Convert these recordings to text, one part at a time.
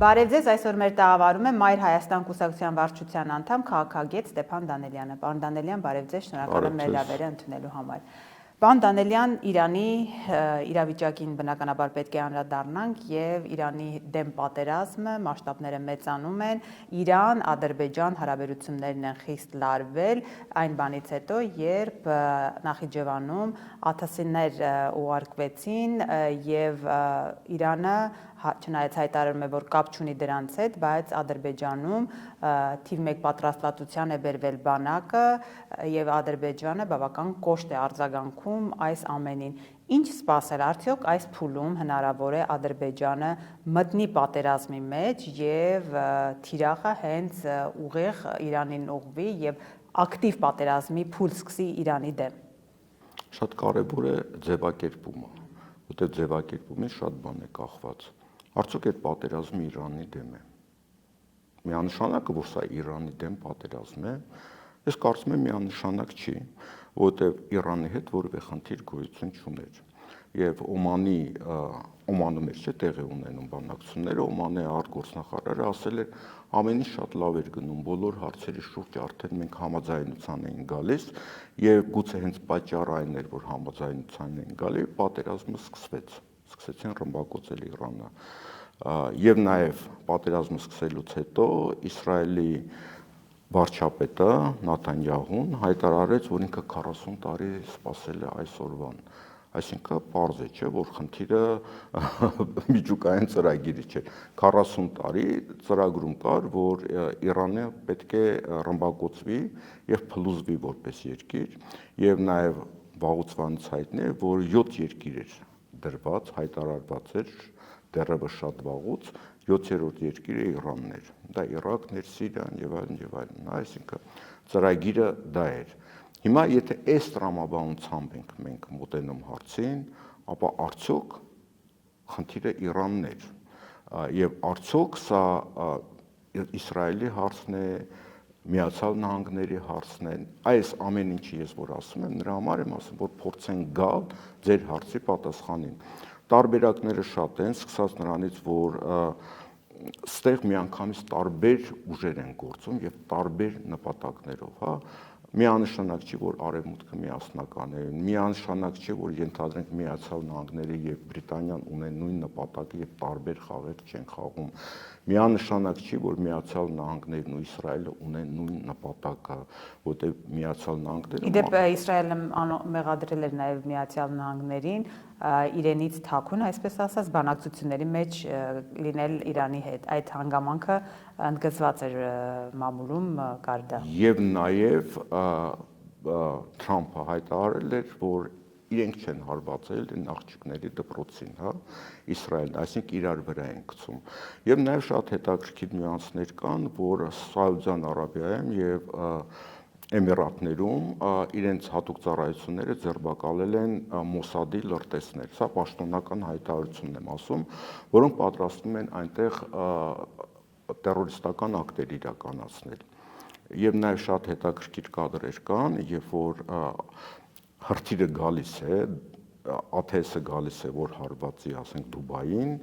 Բարև ձեզ, այսօր մեր տաղավարում է Մայր Հայաստան կուսակցության վարչության անդամ քաղաքագետ Ստեփան Դանելյանը։ Պարոն Դանելյան, բարև ձեզ, շնորհակալ եմ մեր հրավերը ընդունելու համար։ Պարոն Դանելյան, Իրանի իրավիճակին բնականաբար պետք է անդրադառնանք եւ Իրանի դեմ պատերազմը մասշտաբները մեծանում են, Իրան-Ադրբեջան հարաբերություններն են խիստ լարվել այն բանից հետո, երբ Նախիջևանում աթասիններ ուղարկվեցին եւ Իրանը չնայած հայտարարում է, որ կապ չունի դրանց հետ, բայց Ադրբեջանում թիվ 1 պատրաստվածության է բերվել բանակը եւ Ադրբեջանը բավական կոշտ է արձագանքում այս ամենին։ Ինչ սպասել, արդյոք այս փուլում հնարավոր է Ադրբեջանը մտնի պատերազմի մեջ եւ թիրախը հենց ուղիղ Իրանին ուղղվի եւ ակտիվ պատերազմի փուլ սկսի Իրանի դեմ։ Շատ կարևոր է ձևակերպումը, որտեղ ձևակերպումից շատ բան է կախված։ Արդյոք այդ պատերազմը Իրանի դեմ է։ Միանշանակը, որ սա Իրանի դեմ պատերազմ է, ես կարծում եմ միանշանակ չի, որովհետև Իրանի հետ որևէ խնդիր գոյություն չուներ։ Եվ Օմանում էր չէ տեղի ունենում բանակցությունները, Օմանի արտգործնախարարը ասել էր ամեն ինչ շատ լավ էր գնում, բոլոր հարցերի շուրջ արդեն մենք համաձայնության էին գալիս եւ գուցե հենց պատճառը այն էր, որ համաձայնության էին գալի, պատերազմը սկսեցին ռմբակոծել Իրանը։ Եվ նաև պատերազմը սկսելուց հետո Իսրայելի վարչապետը Նաթանյահուն հայտարարեց, որ ինքը 40 տարի սպասել է այսօրվան։ Այսինքն պարզ է, չէ, որ խնդիրը միջուկային ծրագիրի չէ։ 40 տարի ծրագրում կար, որ Իրանը պետք է ռմբակոծվի եւ փլուզվի որպես երկիր, եւ նաեւ վաղուց հայտնի է, որ 7 երկիր էր դրված, հայտարարված էր դեռևս շատ վաղուց, 7-րդ երկիրը Իրանն էր։ Դա Իրաքն էր, Սիրիան եւ այլն եւ այլն։ Այսինքն ծրագիրը դա էր։ Հիմա եթե այս տրամաբանությամբ ենք մենք մոտենում հարցին, ապա արդյոք խնդիրը Իրանն էր եւ արդյոք սա Իսրայելի հարցն է, Միացյալ Նահանգների հարցն է, այս ամեն ինչի ես որ ասում եմ, նրա համար եմ ասում, որ փորձեն գալ ձեր հարցի պատասխանին։ Տարբերակները շատ են, սկսած նրանից, որ ստեղ միանգամից տարբեր ուժեր են գործում եւ տարբեր նպատակներով, հա։ Միանշանակ չի, որ Արևմուտքը միասնական է, միանշանակ չի, որ ենթադրենք Միացյալ Նահանգները եւ Բրիտանիան ունեն նույն նպատակը եւ տարբեր խաղեր չեն խաղում։ Միանշանակ չի, որ Միացյալ Նահանգներն ու Իսրայելը ունեն նույն նպատակը, որտեղ Միացյալ Նահանգները Իդեպ Իսրայելը մեղադրել էր նաեւ Միացյալ Նահանգներին իրենից թաքուն, այսպես ասած, բանակցությունների մեջ լինել Իրանի հետ։ Այդ հանգամանքը ընդգծված էր մամուլում կար դա։ Եվ նաեւ Թրամփը հայտարարել էր, որ իրենք չեն հարվածել աղջիկների դպրոցին, հա, Իսրայելն, այսինքն իրար վրա են գցում։ Եվ նաեւ շատ հետաքրքիր նյուանսներ կան, որ Սաուդյան Արաբիայում եւ Էմիրատներում իրենց հատուկ ծառայությունները ձերբակալել են Մոսադի լրտեսներ։ Սա պաշտոնական հայտարարությունն եմ ասում, որոնք պատրաստվում են այնտեղ տերորիստական ակտեր իրականացնել։ Եվ նաև շատ հետաքրքիր կադրեր կան, երբ որ հրթիռը գալիս է, ATS-ը գալիս է, որ հարվածի, ասենք Դուբային,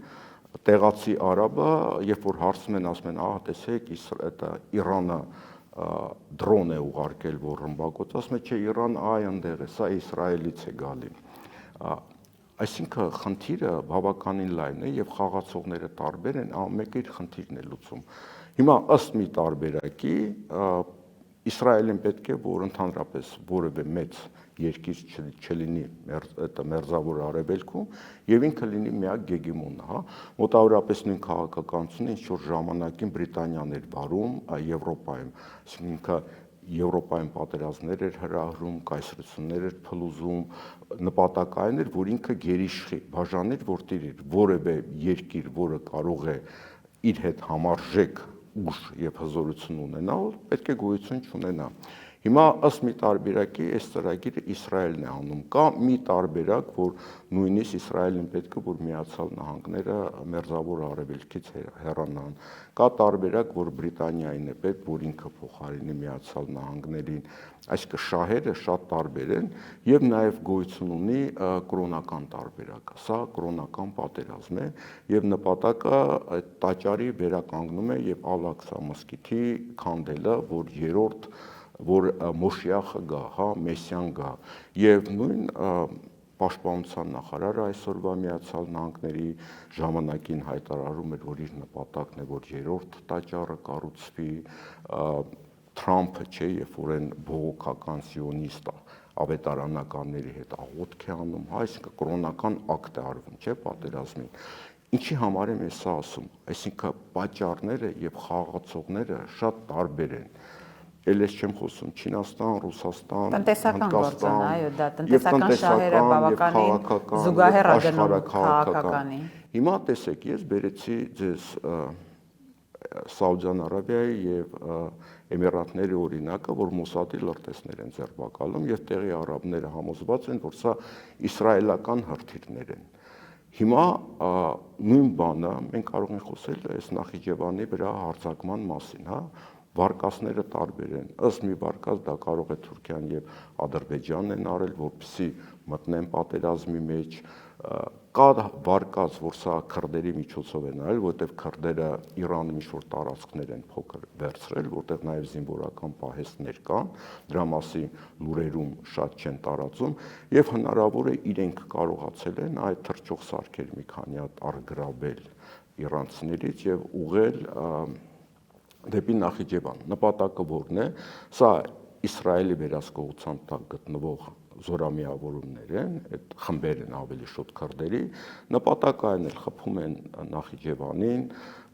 տեղացի արաբը, երբ որ հարցում են, ասում են, ահա տեսեք, Իրանը դրոն է ուղարկել, որ ռմբակոծ, ասում է, չէ, Իրան այնտեղ է, սա Իսրայելից է գալի։ Այսինքն խնդիրը բավականին լայն է եւ խաղացողները տարբեր են, մեկը իր խնդիրն է լուծում։ Հիմա ըստ մի տարբերակի Իսրայելին պետք է, որ ընդհանրապես որևէ մեծ երկիր չլինի մերձավոր արևելքում եւ ինքը լինի միակ գեգեմոնը, հա։ Մոտավորապես նույն քաղաքականությունը ինչ որ ժամանակին Բրիտանիան էր վարում Եվրոպայում, այսինքն Եվրոպայում պատերազմներ էր հրահրում, կայսրություններ էր փլուզում, նպատակը այն էր, որ ինքը գերիշխի, բաժանիր, որ տիրիր, որևէ երկիր, որը կարող է իր հետ համարժեք ուժ եւ հզորություն ունենալ, պետք է գոյություն չունենա։ Հիմա ըստ մի տարբերակի այս ծրագիրը Իսրայելն է անում, կա մի տարբերակ, որ նույնիսկ Իսրայելին պետք է որ Միացյալ Նահանգները մերձավոր արևելքից հեռանան, կա տարբերակ, որ Բրիտանիային է պետք, որ ինքը փոխարինի Միացյալ Նահանգներին, այսինքն շահերը շատ տարբեր են եւ նաեւ գոյություն ունի կրոնական տարբերակը, սա կրոնական պատերազմ է եւ նպատակը այդ տաճարի վերականգնում է եւ Ալ-Աղսա մզկիթի քանդելը, որ երրորդ որ Մոշիախը գա, հա, Մեսիան գա եւ նույն Պաշտպանության նախարարը այսօրվա Միացյալ Նահանգների ժամանակին հայտարարում էր, որ իր նպատակն է, որ երրորդ տաճարը կառուցվի, Թրամփը չէ, երբ որ այն բողոքական սիոնիստ ավետարանականների հետ աղոթք է անում, հա, այսինքն կրոնական ակտ է արվում, չէ, պատերազմին։ Ինչի համար եմ ես սա ասում, այսինքն պատճառները եւ խաղացողները շատ տարբեր են։ Էլ ես չեմ խոսում Չինաստան, Ռուսաստան, տնտեսական գործն, այո, դա տնտեսական շահերը բավականին զուգահեռ է գնում քաղաքականի։ Հիմա տեսեք, ես բերեցի ձեզ Սաուդյան Արաբիայի եւ Էմիրատների օրինակը, որ Մոսադի լրտեսներ են ձերբակալում եւ տեղի արաբները համոզված են, որ սա իսրայելական հրթիռներ են։ Հիմա նույն բանը մենք կարող ենք խոսել այս Նախիջևանի վրա հարձակման մասին, հա, վարկածները տարբեր են։ Ըստ մի վարկած դա կարող է Թուրքիան եւ Ադրբեջանն են արել, որպեսզի մտնեն պատերազմի մեջ։ Կա վարկած, որ սա քրդերի միջոցով են արել, որտեղ քրդերը Իրանում ինչ-որ տարածքներ են փոքր վերցրել, որտեղ նաեւ զինվորական պահեստներ կան, դրա մասին լուրերում շատ չեն տարածում, եւ հնարավոր է իրենք կարողացել են այդ թռչող սարքեր մի քանի հատ արգրավել իրանցիներից եւ ուղղել դեպի Նախիջևան։ Նպատակը որն է։ Սա Իսրայելի վերահսկողության տակ գտնվող զորամիավորումներ են, այդ խմբեր են ավելի շուտ քրդերի, նպատակը այն էլ խփում են Նախիջևանին,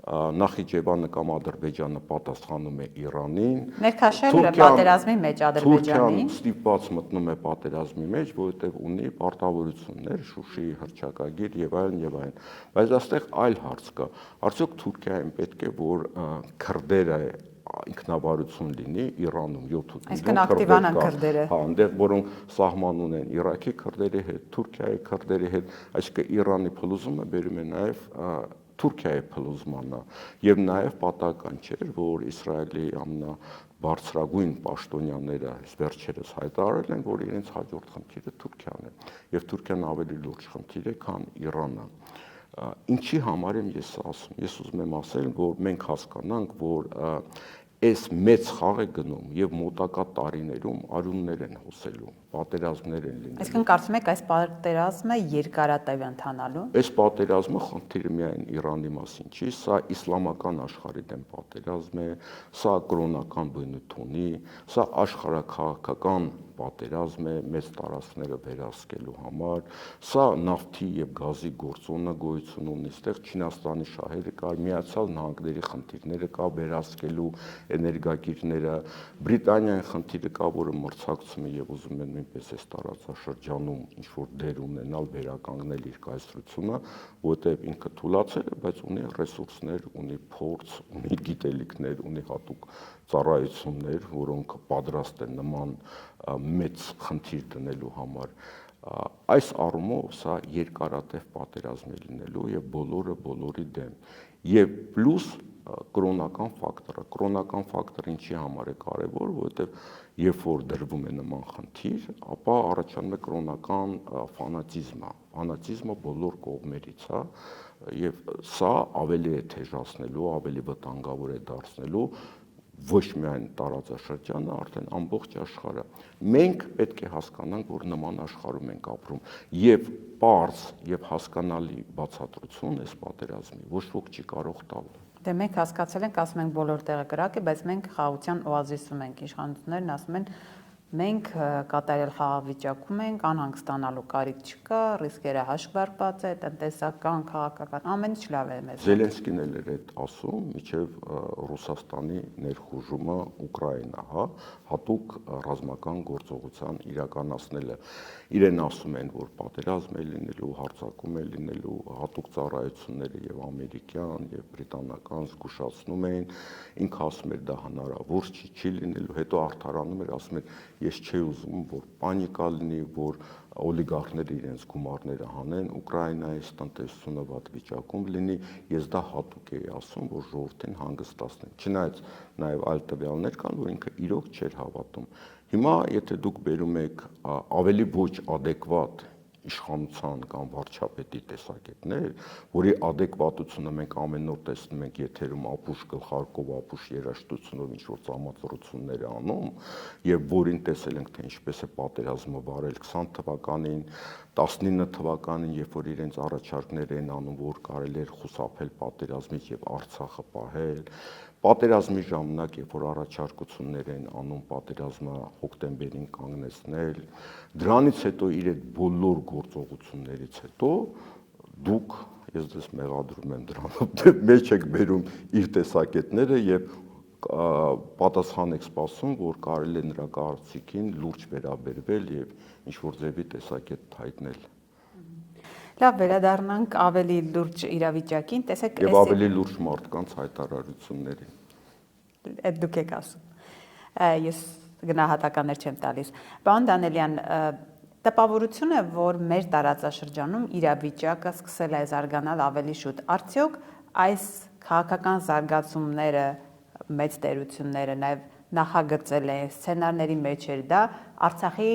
Նախիջևանը կամ Ադրբեջանը պատասխանում է Իրանին։ Ներքաշել է պատերազմի մեջ Ադրբեջանին։ Թուրքիան ստիպված մտնում է պատերազմի մեջ, որովհետև ունի պարտավորություններ, Շուշիի հռչակագիր եւ այլն եւ այլն։ Բայց այստեղ այլ հարց կա։ Արդյոք Թուրքիային պետք է որ քրդերը ինքնավարություն լինի Իրանում 7-8 Այսինքն ակտիվանան քրդերը։ Հա, այնտեղ որոնք սահման ունեն Իրաքի քրդերի հետ, Թուրքիայի քրդերի հետ, այսինքն Իրանի փլուզումը բերում է նաև Թուրքիայի փլուզմանը եւ նաև պատահական չէր, որ Իսրայելի ամենաբարձրագույն պաշտոնյաները վերջերս հայտարարել են, որ իրենց հաջորդ խնդիրը Թուրքիան է եւ Թուրքիան ավելի լուրջ խնդիր է, քան Իրանը։ Ինչի համար եմ ես ասում։ Ես ուզում եմ ասել, որ մենք հասկանանք, որ այս մեծ խաղ է գնում եւ մոտակա տարիներում արյուններ են հոսելու, պատերազմներ են լինելու։ Այսինքն կարծում եք այս պատերազմը երկարատև է ընթանալու։ Այս պատերազմը խնդիրը միայն Իրանի մասին չի, սա իսլամական աշխարհի դեմ պատերազմ է, սա կրոնական բնույթ ունի, սա աշխարհաքաղաքական պատերազմ է մեծ տարածքները վերահսկելու համար, սա նավթի եւ գազի գործոնը գոյություն ունի, այստեղ Չինաստանի շահերը կա, Միացյալ Նահանգների խնդիրները կա վերահսկելու էներգակիրները, Բրիտանիայի խնդիրը կա, որը մրցակցում է եւ ուզում է նույնպես այս տարածաշրջանում ինչ որ դեր ունենալ, վերականգնել իր կայսրությունը, որտեղ ինքը թուլացել է, բայց ունի ռեսուրսներ, ունի փորձ, ունի գիտելիքներ, ունի հատուկ ծառայություններ, որոնք պատրաստ են նման մեծ խնդիր դնելու համար։ Այս առումով սա երկարատև պատերազմ է լինելու եւ բոլորը բոլորի դեմ։ Եվ պլյուս կրոնական ֆակտորը ինչի համար է կարևոր, որովհետեւ երբ որ դրվում է նման խնդիր, ապա առաջանում է կրոնական ֆանատիզմը բոլոր կողմերից, հա, եւ սա ավելի է թեժացնելու, ավելի վտանգավոր է դարձնելու ոչ միայն տարածաշրջանը, արդեն ամբողջ աշխարհը։ Մենք պետք է հասկանանք, որ նման աշխարհում ենք ապրում եւ պարզ եւ հասկանալի բացատրություն այս պատերազմի ոչ ոք չի կարող տալ։ Դե մենք հասկացել ենք, ասում ենք բոլոր տեղը կրակ է, բայց մենք խաղաղության օազիսում ենք, իշխանություններն ասում են մենք կատարյալ խաղավիճակում ենք, անհանգստանալու կարիք չկա, ռիսկերը հաշվարկված է, տնտեսական, քաղաքական, ամեն ինչ լավ է մեզ։ Զելենսկին էլ էր այդ ասում, միջև Ռուսաստանի ներխուժումը Ուկրաինա, հատուկ ռազմական գործողության իրականացնելը։ Իրեն ասում են, որ պատերազմ է լինելու, հարձակում է լինելու, հատուկ ծառայությունները եւ ամերիկյան եւ բրիտանական զգուշացնում էին, ինքը ասում էր դա հնարավոր չի լինելու, հետո արդարանում էր, ասում էր ես չի ուզում, որ պանիկա լինի, որ օլիգարխները իրենց գումարները հանեն, Ուկրաինայից տնտեսությունը վատ վիճակում լինի, ես դա հատուկ էի ասում, որ ժողովրդին հանգստացնեն։ Չնայած նաև այլ տվյալներ կան, որ ինքը իրոք չէր հավատում։ Հիմա, եթե դուք բերում եք ավելի ոչ ադեկվատ իշխանության կամ վարչապետի տեսակետներ, որի ադեկվատությունը մենք ամեն օր տեսնում ենք եթերում ապուշ գլխարկով, ապուշ երաժշտությունով ինչ-որ ծամածրություններ անում, եւ որին տեսել ենք, թե ինչպես է պատերազմը վարել 20 թվականին, 19 թվականին, երբ որ իրենց առաջարկներ են անում, որ կարելի էր խուսափել պատերազմից եւ Արցախը պահել, պատերազմի ժամանակ, երբ որ առաջարկություններ են անում պատերազմը հոկտեմբերին կանգնեցնել, դրանից հետո իր այդ բոլոր գործողություններից հետո դուք, ես ձեզ մեղադրում եմ դրանով, մեջ եք բերում իր տեսակետները եւ պատասխան եք սպասում, որ կարելի է նրա կարծիքին լուրջ վերաբերվել եւ ինչ որ ձևի տեսակետ հայտնել։ Լավ, վերադառնանք ավելի լուրջ իրավիճակին, տեսեք, եւ ավելի լուրջ մարդկանց հայտարարություններին։ Այդ դուք եք ասում։ Ես գնահատականներ չեմ տալիս։ Պարոն Դանելյան, տպավորություն է, որ մեր տարածաշրջանում իրավիճակը սկսել է զարգանալ ավելի շուտ։ Արդյոք այս քաղաքական զարգացումները, մեծ տերությունները նաև նախագծել է, սցենարների մեջ էր դա Արցախի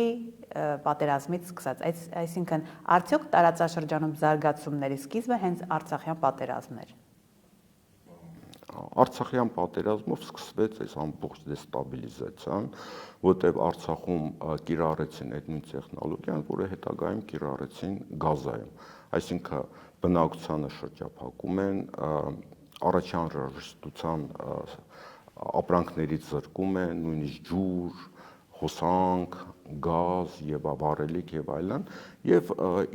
պատերազմից սկսած, այսինքն արդյոք տարածաշրջանում զարգացումների սկիզբը հենց արցախյան պատերազմն էր։ Արցախյան պատերազմով սկսվեց այս ամբողջ դեստաբիլիզացիան, որտեղ Արցախում կիրառեցին այդ նույն տեխնոլոգիան, որը հետագայում կիրառեցին Գազայում, այսինքն բնակչությանը շրջափակում են, առաջին ռեժիստրության ապրանքներից զրկում են, նույնիսկ ջուր, հոսանք, գազ եւ ավառելիք եւ այլն, եւ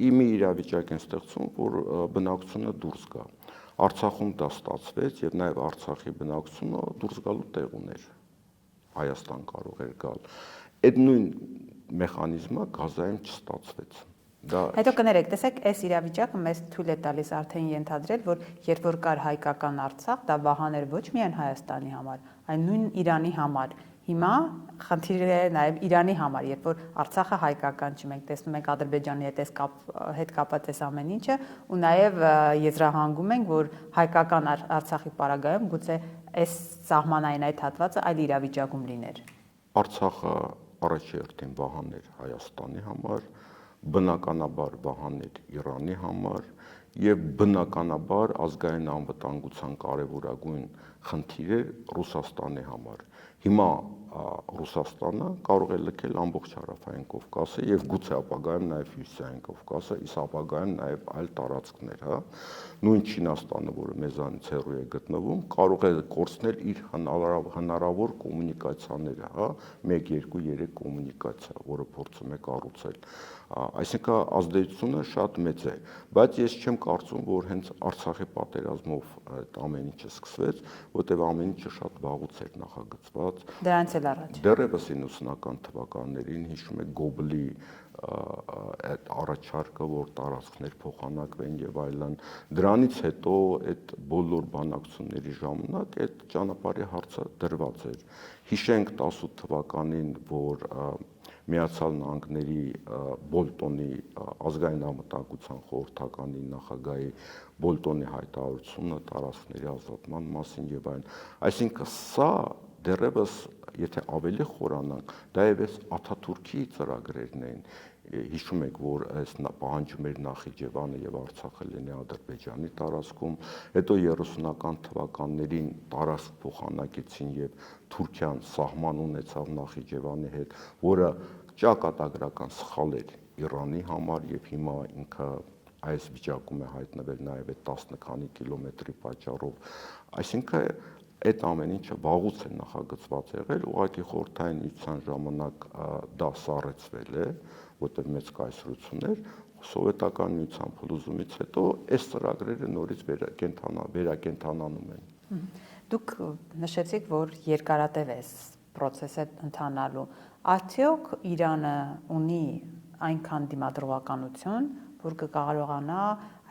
իմի իրավիճակ են ստեղծում, որ բնակչությունը դուրս գա։ Արցախում դա ստացվեց եւ նաեւ Արցախի բնակչությունը դուրս գալու տեղ ուներ։ Հայաստան կարող էր գալ։ Այդ նույն մեխանիզմը Գազայում չստացվեց։ Հետո կներեք, տեսեք, այս իրավիճակը մեզ թույլ է տալիս արդեն ենթադրել, որ երբ որ կար հայկական Արցախ, դա վահան էր ոչ միայն Հայաստանի համար, այլ նույն Իրանի համար։ Հիմա խնդիրը է նաև Իրանի համար, երբ որ Արցախը հայկական չի, մենք տեսնում ենք Ադրբեջանի հետ կապած այս ամեն ինչը, ու նաև եզրահանգում ենք, որ հայկական Արցախի պարագայում գուցե այս սահմանային այդ հատվածը այլ իրավիճակում լիներ։ Արցախը առաջերտին վահան էր Հայաստանի համար, բնականաբար վահան էր Իրանի համար եւ բնականաբար ազգային անվտանգության կարևորագույն խնդիր էր Ռուսաստանի համար։ Հիմա Ռուսաստանը կարող է լքել ամբողջ հարավային Կովկասը եւ գուցե ապագայում նաեւ հյուսիսային Կովկասը, իսկ ապագայում նաեւ այլ տարածքներ, հա։ Նույն Չինաստանը, որը մեզանից հեռու է գտնվում, կարող է կորցնել իր հնարավոր կոմունիկացիաները, հա, 1, 2, 3 կոմունիկացիա, որը փորձում է կառուցել։ Այսինքն ազդեցությունը շատ մեծ է, բայց ես չեմ կարծում, որ հենց Արցախի պատերազմով այդ ամեն ինչը սկսվեց, որտեղ ամեն ինչը շատ վաղուց էր նախագծված։ Դրանից էլ առաջ։ Դեռևս 90-ական թվականներին հիշում եք Գոբլի այդ առաջարկը, որ տարածքներ փոխանակվեն եւ այլն։ Դրանից հետո այդ բոլոր բանակցությունների ժամանակ այդ ճանապարհի հարցը դրված էր։ Հիշենք 18 թվականին, որ Միացյալ Նահանգների Բոլտոնի ազգային անվտանգության խորհրդականի նախագահի Բոլտոնի հայտարարությունը տարածքների ազատման մասին եւ այլն։ Այսինքն սա դեռևս, եթե ավելի խորանանք, դա եւս Աթաթուրքի ծրագրերն էին։ Հիշում եք, որ այս պահանջում էր Նախիջևանը եւ Արցախը լինի Ադրբեջանի տարածքում, հետո 30-ական թվականներին տարածք փոխանակեցին եւ Թուրքիան սահման ունեցավ Նախիջևանի հետ, որը ճակատագրական սխալ էր Իրանի համար եւ հիմա ինքը այս վիճակում է հայտնվել նաեւ այդ 10 քանի կիլոմետրի պատճառով։ Այսինքն այդ ամեն ինչը վաղուց է նախագծված եղել, ուղղակի խորհրդային միության ժամանակ դա սառեցվել է, որտեղ մեծ կայսրություններ, սովետական միության փլուզումից հետո այս ծրագրերը նորից վերակենդանանում են։ Դուք նշեցիք, որ երկարատև է process-ը ընթանալու։ Արդյոք Իրանը ունի այնքան դիմադրողականություն, որ կկարողանա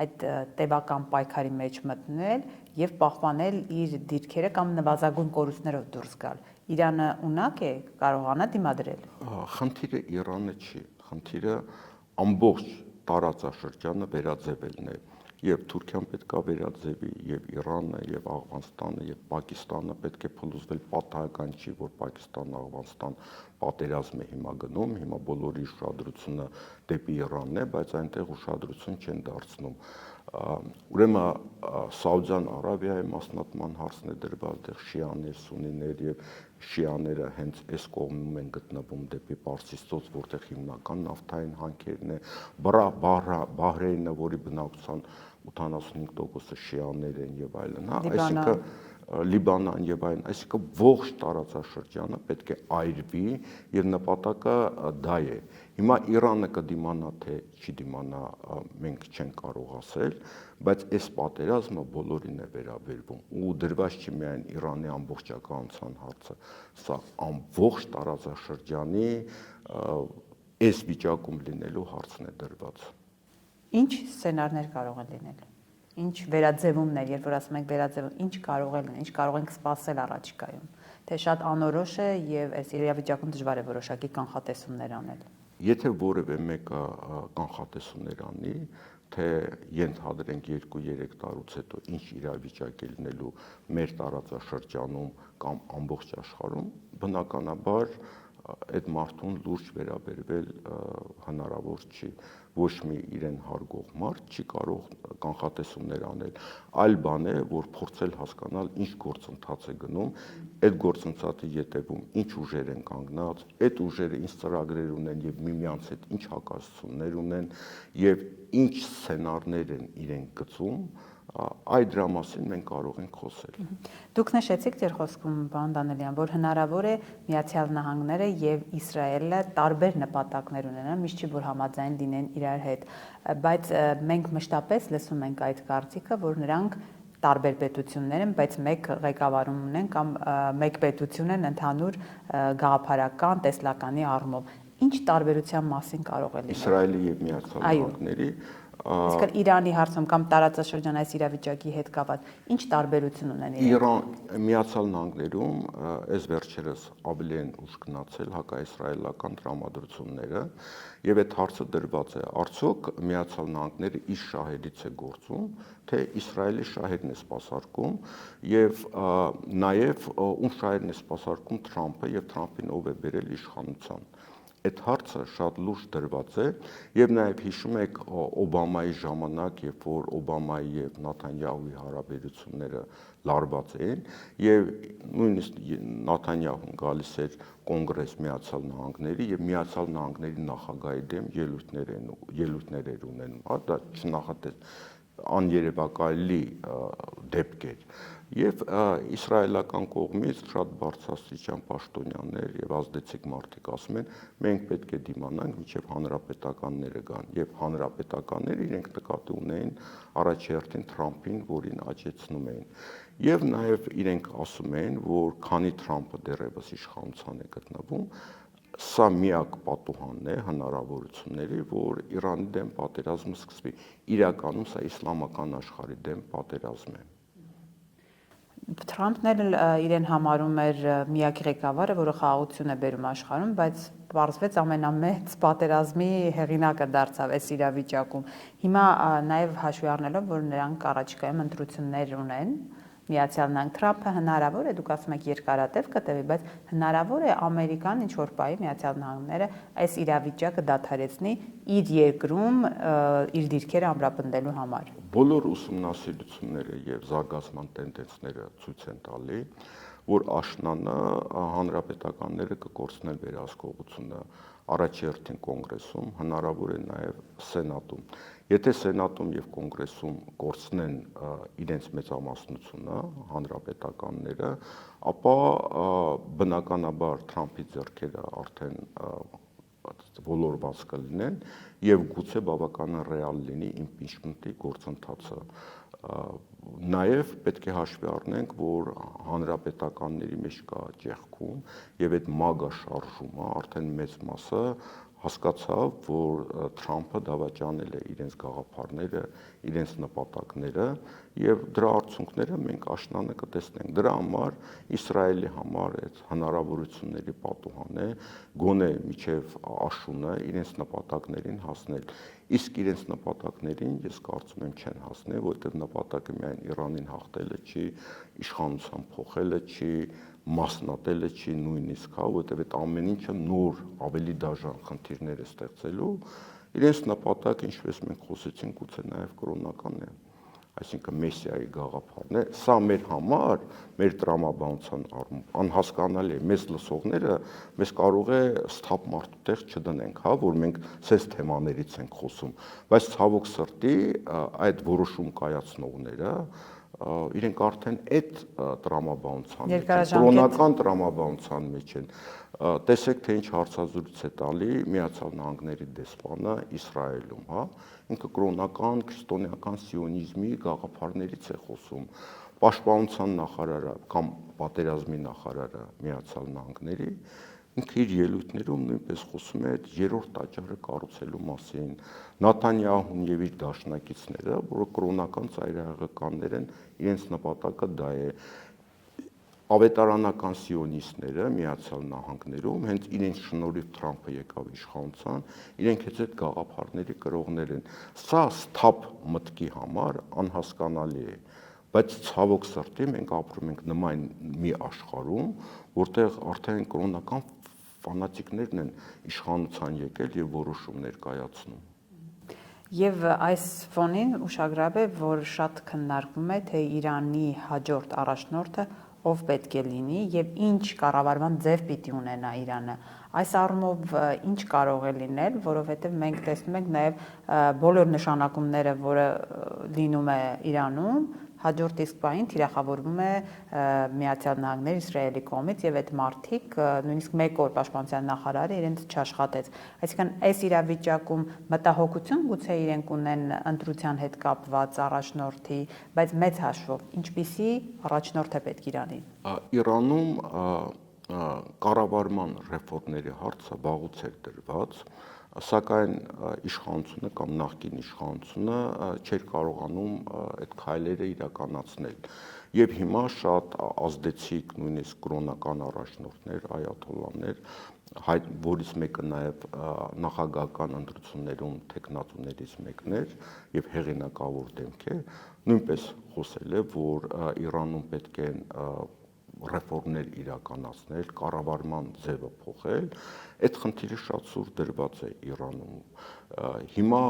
այդ տևական պայքարի մեջ մտնել եւ պահպանել իր դիրքերը կամ նվազագույն կորուստներով դուրս գալ։ Իրանը ունակ է կարողանա դիմադրել։ Խնդիրը Իրանը չի, խնդիրը ամբողջ տարածաշրջանը վերաձևելն է։ Եվ Թուրքիան պետք է վերաձևի, եւ Իրանը, եւ Աֆղանստանը, եւ Պակիստանը պետք է փլուզվել, պատահական չի, որ Պակիստան-Աֆղանստան պատերազմ է հիմա գնում, հիմա բոլորի ուշադրությունը դեպի Իրանն է, բայց այնտեղ ուշադրություն չեն դարձնում։ Ուրեմն Սաուդյան Արաբիայի մասնատման հարցն է դրված, դեռ շիաներ, սունիներ եւ շիաները հենց այս կողմում են գտնվում դեպի Պարսից ծոց, որտեղ հիմնական նավթային հանքերն է, Բահրեյնը, որի բնակչության 85%-ը շիաներ են եւ այլն, հա, այսինքն Լիբանան եւ այլն, այսինքն ողջ տարածաշրջանը պետք է այրվի եւ նպատակը դա է։ Հիմա Իրանը կդիմանա թե չի դիմանա, մենք չենք կարող ասել, բայց այս պատերազմը բոլորին է վերաբերվում ու դրված չի միայն Իրանի ամբողջականության հարցը, սա ամբողջ տարածաշրջանի այս վիճակում լինելու հարցն է դրված։ Ինչ սցենարներ կարող են լինել։ Ինչ վերաձևումներ, երբ որ ասում ենք վերաձևում, ինչ կարող է լինել, ինչ կարող ենք սպասել առաջիկայում, թե շատ անորոշ է եւ այս իրավիճակում դժվար է որոշակի կանխատեսումներ անել։ Եթե որևէ մեկը կանխատեսումներ անի, թե ենթադրենք 2-3 տարուց հետո ինչ իրավիճակ է լինելու մեր տարածաշրջանում կամ ամբողջ աշխարհում, բնականաբար այդ մարդուն լուրջ վերաբերվել հնարավոր չի, ոչ մի իրեն հարգող մարդ չի կարող կանխատեսումներ անել, այլ բան է, որ փորձել հասկանալ ինչ գործընթաց է գնում, այդ գործընթացի ետևում ինչ ուժեր են կանգնած, այդ ուժերը ինչ ծրագրեր ունեն եւ միմյանց հետ ինչ հակասություններ ունեն եւ ինչ սցենարներ են իրենք գծում, այդ դրա մասին մենք կարող ենք խոսել։ Դուք նշեցիք ձեր խոսքում, պարոն Դանելյան, որ հնարավոր է Միացյալ Նահանգները եւ Իսրայելը տարբեր նպատակներ ունենան, միշտ չի որ համաձայն լինեն իրար հետ, բայց մենք մշտապես լսում ենք այդ կարծիքը, որ նրանք տարբեր պետություններ են, բայց մեկ ղեկավարում ունեն կամ մեկ պետություն են ընդհանուր գաղափարական, տեսլականի առումով։ Ինչ տարբերության մասին կարող է լինել Իսրայելի եւ Միացյալ Նահանգների Իսկ Իրանի հարցում կամ տարածաշրջան այս իրավիճակի հետ կապված ինչ տարբերություն ունեն Իրան Միացյալ Նահանգներում այս վերջերս ավելի են ուշ գնացել հակաիսրայելական տրամադրությունները եւ այդ հարցը դրված է արդյոք Միացյալ Նահանգները իր շահերից է գործում թե Իսրայելի շահերն է սպասարկում եւ նաեւ ում շահերն է սպասարկում Թրամփը եւ Թրամփին ով է բերել իշխանության Այդ հարցը շատ լուրջ դրված է եւ նաեւ հիշում եք Օբամայի ժամանակ, երբ որ Օբամայի եւ Նաթանյահուի հարաբերությունները լարված էին եւ նույնիսկ Նաթանյահուն գալիս էր կոնգրես Միացյալ Նահանգների եւ Միացյալ Նահանգների նախագահի դեմ ելույթներ էր ունենում, հա դա չնախատես աներևակայելի դեպք էր եւ իսրայելական կողմից շատ բարձրաստիճան պաշտոնյաներ եւ ազդեցիկ մարդիկ ասում են մենք պետք է դիմանանք մինչեւ հանրապետականները գան եւ հանրապետականները իրենք նկատի ունեին առաջերտին Թրամփին, որին աճեցնում էին եւ նաեւ իրենք ասում են որ քանի Թրամփը դեռևս իշխանության է գտնվում Սա միակ պատուհանն է հնարավորությունների, որ Իրանի դեմ պատերազմը սկսվի։ Իրականում սա իսլամական աշխարհի դեմ պատերազմ է։ Թրամփն էլ իրեն համարում էր միակ ղեկավարը, որը խաղաղություն է բերում աշխարհում, բայց պարզվեց ամենամեծ պատերազմի հեղինակը դարձավ այս իրավիճակում։ Հիմա նաև հաշվի առնելով, որ նրանք առաջիկայում ընտրություններ ունեն, Միացյալ Նահանգ Թրամփը հնարավոր է, դուք ասում եք երկարատև կտևի, բայց հնարավոր է Ամերիկան ինչ որ պահի Միացյալ Նահանգները այս իրավիճակը դադարեցնի իր երկրում իր դիրքերը ամրապնդելու համար։ Բոլոր ուսումնասիրությունները եւ զարգացման տենդենսները ցույց են տալի, որ աշնանը հանրապետականները կկորցնեն վերահսկողությունը առաջերտին կոնգրեսում, հնարավոր է նաև սենատում։ Եթե Սենատում եւ Կոնգրեսում կորցնեն իրենց մեծամասնությունը, հանրապետականները, ապա բնականաբար Թրամփի ձեռքերը արդեն ոլորված կլինեն եւ գուցե բավականին ռեալ լինի իմպիչմենտի գործընթացը։ Նաև պետք է հաշվի առնենք, որ հանրապետականների մեջ կա ճեղքում եւ այդ մագա շարժումը արդեն մեծ մասը հասկացավ, որ Թրամփը դավաճանել է իրենց գաղափարները, իրենց նպատակները եւ դրա արդյունքները մենք աշնանը կտեսնենք։ Դրա համար Իսրայելի համար այդ հնարավորությունների պատուհան է գոնե միջև աշունը իրենց նպատակներին հասնել։ Իսկ իրենց նպատակներին ես կարծում եմ չեն հասնի, որովհետև նպատակը միայն Իրանին հաղթելը չի, իշխանության փոխելը չի, մասնատելը չի նույնիսկ, հա, որովհետև այդ ամեն ինչը նոր, ավելի դաժան խնդիրներ է ստեղծելու, իրենց նպատակը, ինչպես մենք խոսեցինք, գուցե նաև կրոնականն է, այսինքն Մեսիայի գաղափարն է։ Սա մեր համար, մեր տրամաբանության առումով անհասկանալի է, մեզ լսողները մեզ կարող է սթափ մարդու տեղ չդնենք, հա, որ մենք սես թեմաներից ենք խոսում, բայց ցավոք սրտի այդ որոշում կայացնողները իրենք արդեն այդ տրամաբանության մեջ են, կրոնական տրամաբանության մեջ են։ Տեսեք, թե ինչ հարցազրույց է տալի Միացյալ Նահանգների դեսպանը Իսրայելում, հա, ինքը կրոնական քրիստոնեական սիոնիզմի գաղափարներից է խոսում։ Պաշտպանության նախարարը կամ պատերազմի նախարարը Միացյալ Նահանգների ինքը իր ելույթներում նույնպես խոսում է այդ երրորդ տաճարը կառուցելու մասին։ Նաթանյահուն եւ իր դաշնակիցները, որը կրոնական ծայրահեղականներ են, իրենց նպատակը դա է։ Ավետարանական սիոնիստները Միացյալ Նահանգներում հենց իրենց շնորհիվ Թրամփը եկավ իշխանության, իրենք այդ գաղափարների կրողներ են։ Սա սթափ մտքի համար անհասկանալի է, բայց ցավոք սրտի մենք ապրում ենք նման մի աշխարհում, որտեղ արդեն կրոնական ֆանատիկներն են իշխանության եկել եւ որոշումներ կայացնում։ Եվ այս ֆոնին ուշագրավ է, որ շատ քննարկվում է, թե Իրանի հաջորդ առաջնորդը ով պետք է լինի եւ ինչ կառավարման ձև պիտի ունենա Իրանը։ Այս առումով ինչ կարող է լինել, որովհետեւ մենք տեսնում ենք նաեւ բոլոր նշանակումները, որը լինում է Իրանում, հաջորդ իսկ պահին թիրախավորվում է Միացյալ Նահանգներ Իսրայելի կողմից եւ այդ մարդիկ նույնիսկ մեկ օր պաշտպանության նախարարը իրենց չաշխատեց։ Այսինքն այս իրավիճակում մտահոգություն գուցե իրենք ունեն ընտրության հետ կապված առաջնորդի, բայց մեծ հաշվով ինչպիսի առաջնորդ է պետք Իրանին։ Իրանում կառավարման ռեֆորմների հարցը վաղուց էր դրված, սակայն իշխանությունը կամ նախկին իշխանությունը չէր կարողանում այդ քայլերը իրականացնել։ Եվ հիմա շատ ազդեցիկ նույնիսկ կրոնական առաջնորդներ, այաթոլլաներ, որից մեկը նաև նախագահական ընտրություններում տեխնատուներից մեկն էր եւ հեղինակավոր դեմք է, նույնպես խոսել է, որ Իրանում պետք է ռեֆորմներ իրականացնել, կառավարման ձևը փոխել, այդ խնդիրը շատ սուր դրված է Իրանում։ Հիմա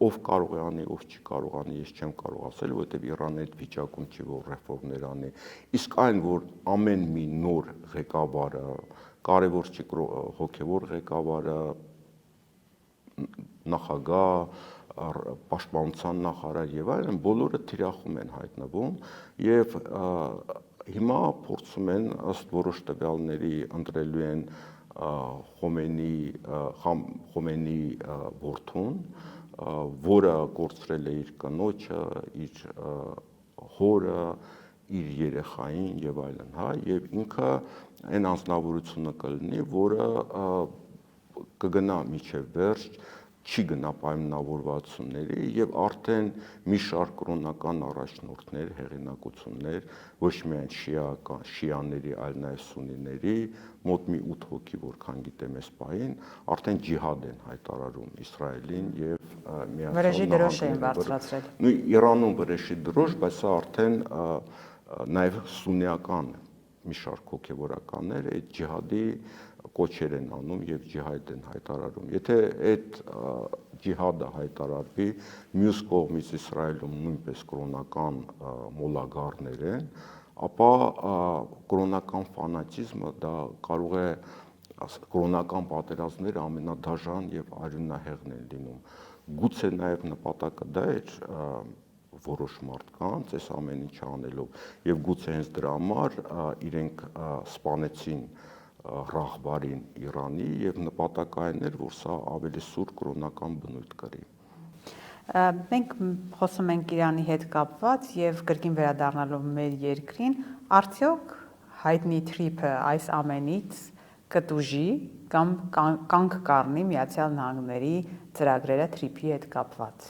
ով կարող է անի, ով չի կարող անի, ես չեմ կարող ասել, որովհետև Իրանը այդ վիճակում չի, որ ռեֆորմներ անի։ Իսկ այն, որ ամեն մի նոր ղեկավարը, կարևոր չի հոգևոր ղեկավարը, նախագահ, պաշտպանության նախարար եւ այլն, բոլորը թիրախում են հայտնվում եւ հիմա փորձում են ըստ որոշ տվյալների ընտրելու են Խոմեյնի որդուն, որը կորցրել է իր կնոջը, իր հորը, իր երեխային եւ այլն, հա, եւ ինքը այն անձնավորությունը կլինի, որը կգնա միջև վերջ, չի գնա պայմանավորվածությունների եւ արդեն մի շարք կրոնական առաջնորդներ, հեղինակություններ, ոչ միայն շիաների, այլ նաեւ սուննիների, մոտ մի 8 հոգի, որքան գիտեմ այս պահին, արդեն ջիհադ են հայտարարում Իսրայելին եւ Վրեժի դրոշ են բարձրացրել։ Նույն Իրանում վրեժի դրոշ, բայց սա արդեն նաեւ սուննիական մի շարք հոգեվորականներ այդ ջիհադի կոչեր են անում եւ ջիհադ են հայտարարում։ Եթե այդ ջիհադը հայտարարվի, մյուս կողմից Իսրայելում նույնպես կրոնական մոլագարներ են, ապա կրոնական ֆանատիզմը դա կարող է կրոնական պատերազմները ամենադաժան եւ արյունահեղն են լինում։ գուցե նաև նպատակը դա էր որոշ մարդկանց այս ամեն ինչը անելով եւ գուցե հենց դրա համար իրենք սպանեցին ռահբարին Իրանի եւ նպատակային էր, որ սա ավելի սուր կրոնական բնույթ կրի։ Մենք խոսում ենք Իրանի հետ կապված եւ կրկին վերադառնալով մեր երկրին, արդյոք հայտնի թրիփը այս ամենից կտուժի կամ կանգ կառնի Միացյալ Նահանգների ծրագրերը թրիփի հետ կապված։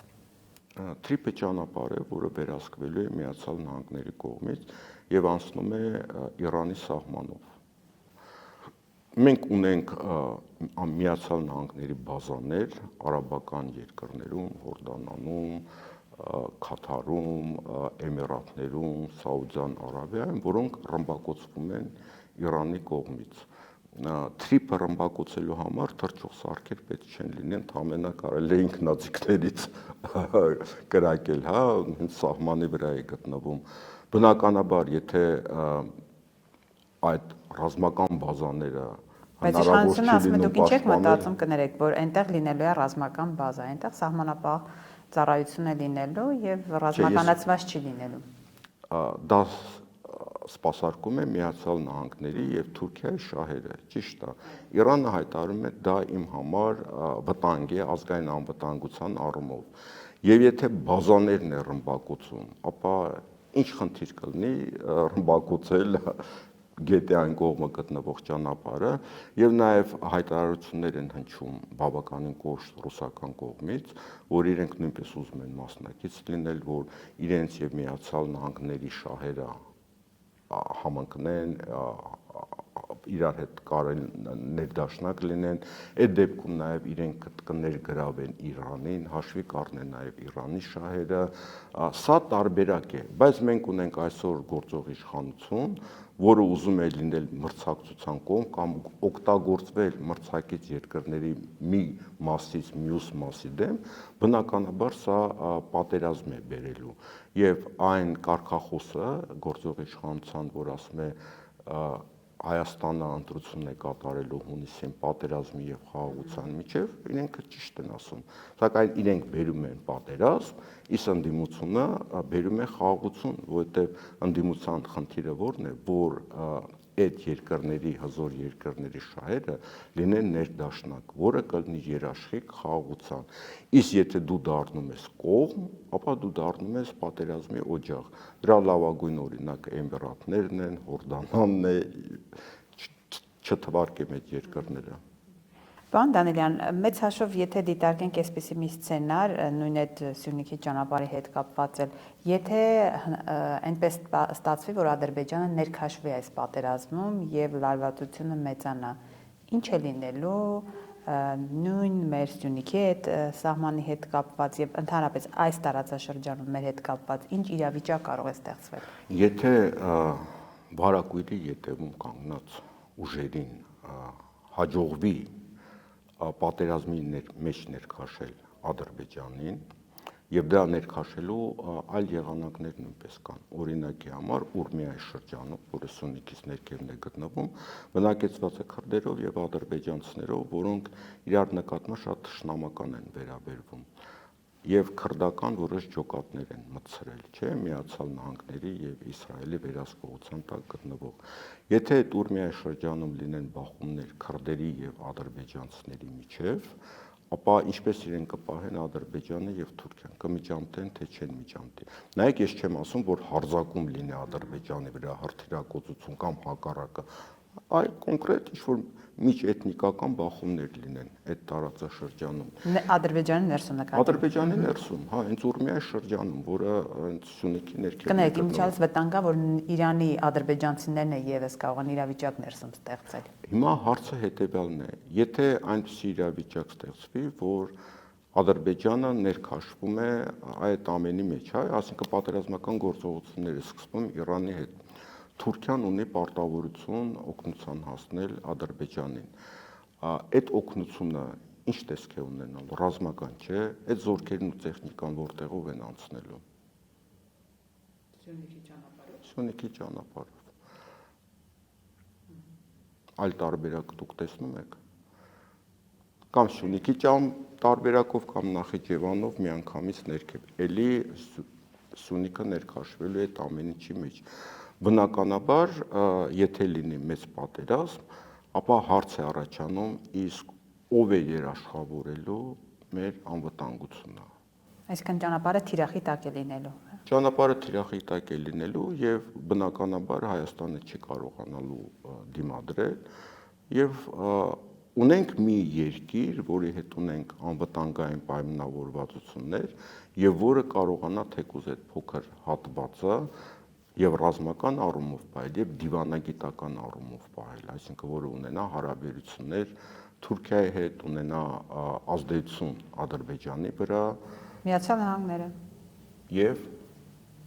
Թրիփը ճանապարհ է, որը վերահսկվելու է Միացյալ Նահանգների կողմից եւ անցնում է Իրանի սահմանով։ Մենք ունենք Միացյալ Նահանգների բազաներ արաբական երկրներում, Հորդանանում, Քաթարում, Էմիրատներում, Սաուդյան Արաբիայում, որոնք ռմբակոծվում են Իրանի կողմից։ Թրիփը ռմբակոծելու համար թռչող սարքեր պետք չեն լինեն, ամենը կարելի է ինքնաձիգներից կրակել, հա, հենց սահմանի վրա է գտնվում։ Բնականաբար, եթե այդ ռազմական բազաները Բայց իշխանությունը ասում է, դուք ինչ եք մտածում, կներեք, որ այնտեղ լինելու է ռազմական բազա, այնտեղ սահմանապահ ծառայություն է լինելու եւ ռազմականացված չի լինելու։ Դա սպասարկում է Միացյալ Նահանգների եւ Թուրքիայի շահերը, ճիշտ է։ Իրանը հայտարարում է դա իմ համար վտանգ է ազգային անվտանգության առումով։ Եվ եթե բազաներն է ռմբակոծում, ապա ինչ խնդիր կլինի ռմբակոծել գետի այն կողմը գտնվող ճանապարհը եւ նաեւ հայտարարություններ են հնչում բավականին կոշտ ռուսական կողմից, որ իրենք նույնպես ուզում են մասնակից լինել, որ իրենց եւ Միացյալ Նահանգների շահերը համընկնեն, իրար հետ կարեն ներդաշնակ լինեն, այդ դեպքում նաև իրենք կներգրավեն Իրանին, հաշվի կառնեն նաև Իրանի շահերը, սա տարբերակ է, բայց մենք ունենք այսօր գործող իշխանություն, որը ուզում է լինել մրցակցության կողմ կամ օգտագործվել մրցակից երկրների մի մասից մյուս մասի դեմ, բնականաբար սա պատերազմ է բերելու եւ այն կարգախոսը գործող իշխանության, որ ասում է Հայաստանը ընտրությունն է կատարելու հունիսին պատերազմի եւ խաղաղության միջև, իրենք ճիշտ են ասում, սակայն իրենք բերում են պատերազմ, իսկ ընդդիմությունը բերում է խաղաղություն, որովհետեւ ընդդիմության խնդիրը որն է, որ այդ երկրների հզոր երկրների շահերը լինեն ներդաշնակ, որը կլինի երաշխիք խաղաղության։ Իսկ եթե դու դառնում ես կողմ, ապա դու դառնում ես պատերազմի օջախ։ Դրա լավագույն օրինակը Էմիրատներն են, Հորդանանն է, չթվարկեմ այդ երկրները։ Պարոն Դանիելյան, մեծ հաշվով, եթե դիտարկենք այսպիսի մի սցենար, նույն այդ Սյունիքի ճանապարհի հետ կապված էլ, եթե այնպես ստացվի, որ Ադրբեջանը ներքաշվի այս պատերազմում եւ լարվածությունը մեծանա, ինչ է լինելու նույն մեր Սյունիքի հետ սահմանի հետ կապված եւ ընդհանրապես այս տարածաշրջանում մեր հետ կապված ինչ իրավիճակ կարող է ստեղծվել։ Եթե վարակույրի ետևում կանգնած ուժերին հաջողվի պատերազմի մեջ ներքաշել Ադրբեջանին եւ դա ներքաշելու այլ եղանակներ նույնպես կան։ Օրինակի համար Ուրմիայի շրջանում, որը Սյունիքից ներքևն է գտնվում, բնակեցված է քրդերով եւ ադրբեջանցիներով, որոնք իրար նկատմամբ շատ թշնամական են վերաբերվում եւ քրդական որոշ ջոկատներ են մտցրել, չէ, Միացյալ Նահանգների եւ Իսրայելի վերահսկողության տակ գտնվող։ Եթե այդ Ուրմիայի շրջանում լինեն բախումներ քրդերի եւ ադրբեջանցիների միջև, ապա ինչպես իրեն կպահեն Ադրբեջանը եւ Թուրքիան, կմիջամտեն թե չեն միջամտի։ Նայեք, ես չեմ ասում, որ հարձակում լինի Ադրբեջանի վրա, հրթիռակոծություն կամ հակառակը, այլ կոնկրետ ինչ-որ միջէթնիկական բախումներ լինեն այդ տարածաշրջանում։ Ադրբեջանի ներսում նկատի։ Ադրբեջանի ներսում, հա, հենց Ուրմիայի շրջանում, որը հենց Սյունիքի ներքևում է։ Կներեք, իմիջիայլոց վտանգա, որ Իրանի ադրբեջանցիներն է եւս կարող են իրավիճակ ներսում ստեղծել։ Հիմա հարցը հետեւյալն է. եթե այնպիսի իրավիճակ ստեղծվի, որ Ադրբեջանը ներքաշվում է այդ ամենի մեջ, հա, այսինքն պատերազմական գործողությունները սկսվում Իրանի հետ։ Թուրքիան ունի պարտավորություն օգնության հասնել Ադրբեջանին։ Այդ օգնությունը ինչ տեսք է ունենալու, ռազմական չէ, այդ զորքերն ու տեխնիկան որտեղով են անցնելու։ Սյունիքի ճանապարհով։ Սյունիքի ճանապարհով։ Այլ տարբերակ դուք տեսնում եք։ կամ Սյունիքի ճամ տարբերակով կամ Նախիջևանով միանգամից ներքև։ Էլի Սյունիքը ներքաշվելու է այդ ամեն ինչի մեջ։ Բնականաբար, եթե լինի մեծ պատերազմ, ապա հարց է առաջանում, իսկ ով է երաշխավորելու մեր անվտանգությունը։ Այսինքն ճանապարհը թիրախի տակ է լինելու։ Ճանապարհը թիրախի տակ է լինելու եւ բնականաբար Հայաստանը չի կարողանալու դիմադրել եւ ունենք մի երկիր, որի հետ ունենք անվտանգային պայմանավորվածություններ եւ որը կարողանա թեկուզ այդ փոքր հատվածը եւ ռազմական առումով պահել եւ դիվանագիտական առումով պահել, այսինքն որը ունենա հարաբերություններ Թուրքիայի հետ, ունենա ազդեցություն Ադրբեջանի վրա, Միացյալ Նահանգները եւ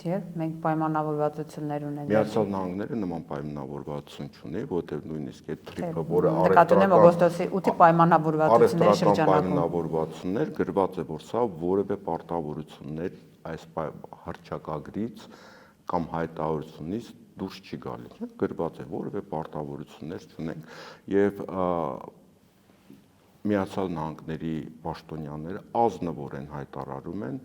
մենք պայմանավորվածություններ ունենք։ Միացյալ Նահանգները նման պայմանավորվածություն չունի, որտեղ նույնիսկ այդ TRIP-ը, որը նկատունեմ օգոստոսի 8-ի պայմանավորվածությունների շրջանակում պայմանավորվածություններ գրված է, որ սա որևէ պարտավորություններ այս հռչակագրից կամ հայտարարությունից դուրս չի գալիս, գրված է, որևէ պարտավորություններ չունենք եւ Միացյալ Նահանգների պաշտոնյաները ազնվորեն հայտարարում են,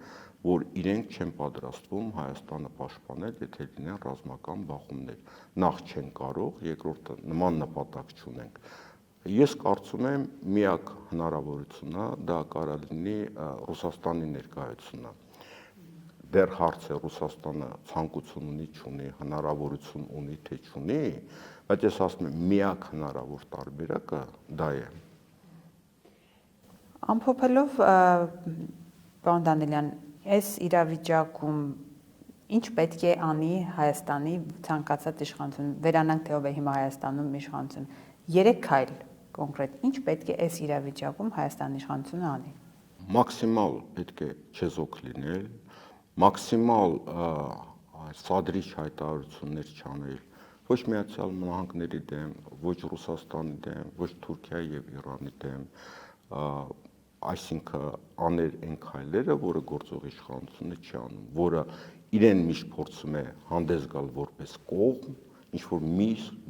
որ իրենք չեն պատրաստվում Հայաստանը պաշտպանել, եթե լինեն ռազմական բախումներ։ Նախ չեն կարող, երկրորդը նման նպատակ չունենք։ Ես կարծում եմ միակ հնարավորությունը դա կարա լինի Ռուսաստանի ներկայությունը։ Դեռ հարց է Ռուսաստանը ցանկություն ունի, չունի, հնարավորություն ունի, թե չունի, բայց ես ասում եմ միակ հնարավոր տարբերակը դա է։ Ամփոփելով, պարոն Դանիելյան, այս իրավիճակում ինչ պետք է անի Հայաստանի ցանկացած իշխանություն, վերանանք թե ով է հիմա Հայաստանում իշխանություն, 3 քայլ կոնկրետ, ինչ պետք է այս իրավիճակում Հայաստանի իշխանությունը անի։ Մաքսիմալ պետք է չեզոք լինել, մաքսիմալ սադրիչ հայտարարություններ չանել, ոչ Միացյալ Նահանգների դեմ, ոչ Ռուսաստանի դեմ, ոչ Թուրքիայի եւ Իրանի դեմ, այսինքն աներ այն քայլերը, որը գործող իշխանությունը չի անում, որը իրեն միշտ փորձում է հանդես գալ որպես կողմ, ինչ որ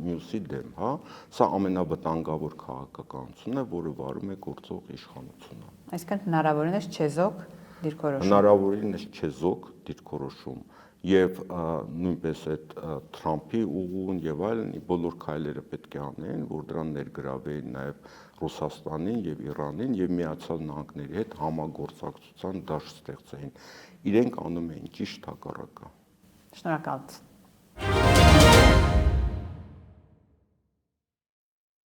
մյուսի դեմ, հա, սա ամենավտանգավոր քաղաքականությունն է, որը վարում է գործող իշխանությունը։ Այսինքն հնարավորինս չեզոք դիրքորոշում։ Հնարավորինս չեզոք դիրքորոշում եւ նույնպես այդ Թրամփի ուղուն եւ այլն բոլոր քայլերը պետք է անեն, որ դրան ներգրավեին նաեւ Ռուսաստանին եւ Իրանին եւ Միացյալ Նահանգների հետ համագործակցության դաշտ ստեղծեին։ Իրենք անում էին ճիշտ հակառակը։ Շնորհակալություն։